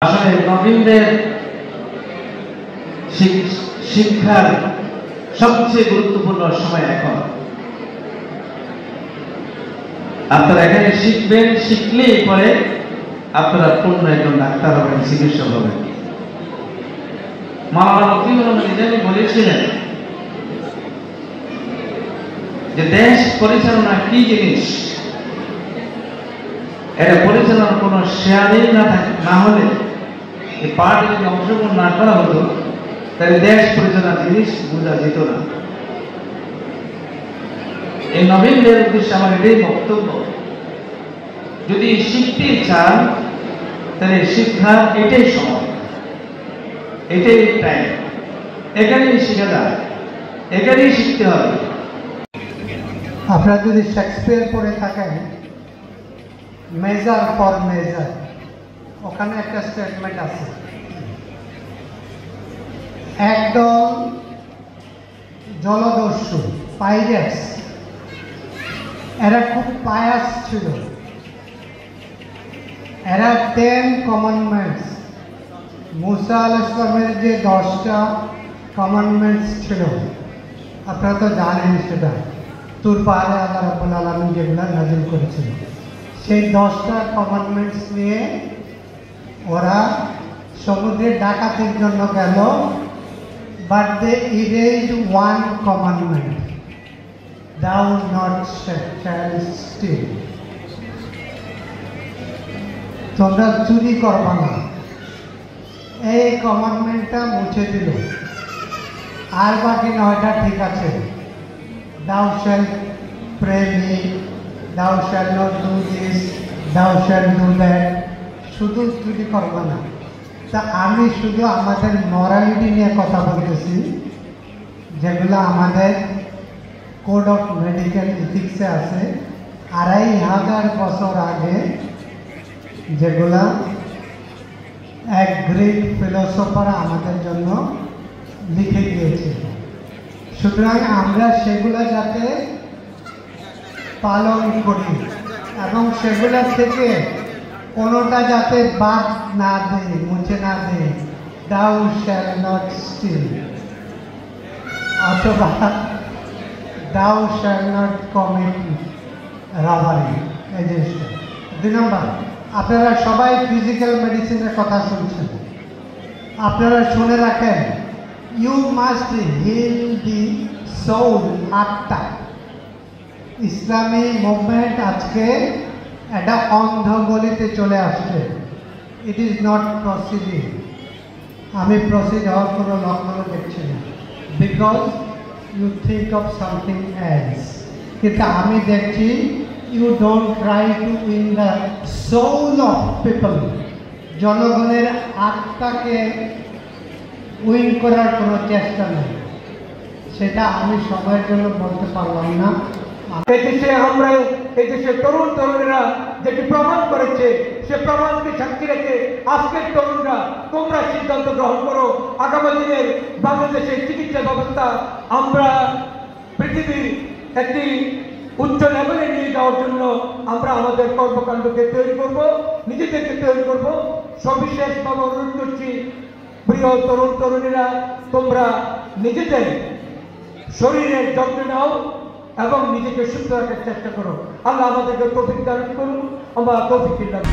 আসলে নবীনদের শিক্ষার সবচেয়ে গুরুত্বপূর্ণ সময় এখন। আপনারা এখানে শিখবেন, শিখলেই পরে আপনারা পূর্ণ একজন ডাক্তার হবেন, চিকিৎসক হবেন। মাওলানা মতিউর রহমান নিজামী বলেছিলেন যে দেশ পরিচালনা কি জিনিস, এটা পরিচালনার কোনো শেয়ারিং না হলে, এই পার্টি যদি অংশগ্রহণ না করা হতো তাহলে দেশ পরিচালনার জিনিস বোঝা যেত না। এই নবীনদের উদ্দেশ্যে আমার এটাই বক্তব্য, যদি শিখতে চান তাহলে শিক্ষার এটাই সময়, এটাই টাইম, এখানেই শিখা যায়, এখানেই শিখতে হবে। আপনারা যদি শেক্সপিয়ার পড়ে থাকেন, মেজার ফর মেজার, ওখানে একটা স্টেটমেন্ট আছে, একদল জলদস্যু পাইরেটস, এরা খুব পায়াস ছিল, এরা 10 কমান্ডমেন্টস, মুসা আলাইহিস সালামের যে 10টা কমান্ডমেন্টস ছিল, আপনারা তো জানেন সেটা, তুর পাহাড়ে আল্লাহ রাব্বুল আলামিন যেগুলো নাযিল করেছিল, সেই 10টা কমান্ডমেন্টস নিয়ে ওরা সমুদ্রে ডাকাতির জন্য গেল, but they erased one commandment, thou not shalt steal, তোমরা চুরি করবা না, এই কমান্ডমেন্টটা মুছে দিল। আর বাকি 9টা ঠিক আছে, thou shalt pray me, thou shalt not do this, thou shalt do that, শুধু চুরি করবা না। তা আমি শুধু আমাদের মরালিটি নিয়ে কথা বলতেছি, যেগুলো আমাদের কোড অফ মেডিকেল ইথিক্সে আছে, 2500 বছর আগে, যেগুলা এক গ্রেট ফিলোসফার আমাদের জন্য লিখে দিয়েছে। সুতরাং আমরা সেগুলো যাতে পালন করি এবং সেগুলো থেকে কোনোটা যাতে বাদ না দেয়, মুছে না দেয়, thou shall not steal, অথবা thou shall not commit robbery, এই জিনিসটা। 2 নম্বর, আপনারা সবাই ফিজিক্যাল মেডিসিনের কথা শুনছেন, আপনারা শুনে রাখেন, you must heal the soul, আত্মা। ইসলামী মুভমেন্ট আজকে একটা অন্ধ গলিতে চলে আসছে, ইট ইজ নট প্রসিডিং। আমি প্রসিড হওয়ার কোনো লক্ষণ দেখছি না, because you think of something else. কিন্তু আমি দেখছি you don't try to win the soul of people, জনগণের আত্মাকে উইন করার কোনো চেষ্টা নেই। সেটা আমি সময়ের জন্য বলতে পারলাম না। এদেশে আমরা, এদেশের তরুণ তরুণীরা যেটি প্রমাণ করেছে, সে প্রমাণকে সাক্ষী রেখে আজকের তরুণরা তোমরা সিদ্ধান্ত গ্রহণ করো, আগামী দিনের বাংলাদেশের চিকিৎসা ব্যবস্থা আমরা পৃথিবীর একটি উচ্চ লেভেলে নিয়ে যাওয়ার জন্য আমরা আমাদের কর্মকাণ্ডকে তৈরি করব, নিজেদেরকে তৈরি করব। সবিশেষভাবে অনুরোধ করছি, প্রিয় তরুণ তরুণীরা, তোমরা নিজেদের শরীরের যত্ন নাও এবং নিজেকে সুস্থ রাখার চেষ্টা করো। আল্লাহ আমাদেরকে তৌফিক দান করুন, আমরা তৌফিক দিন।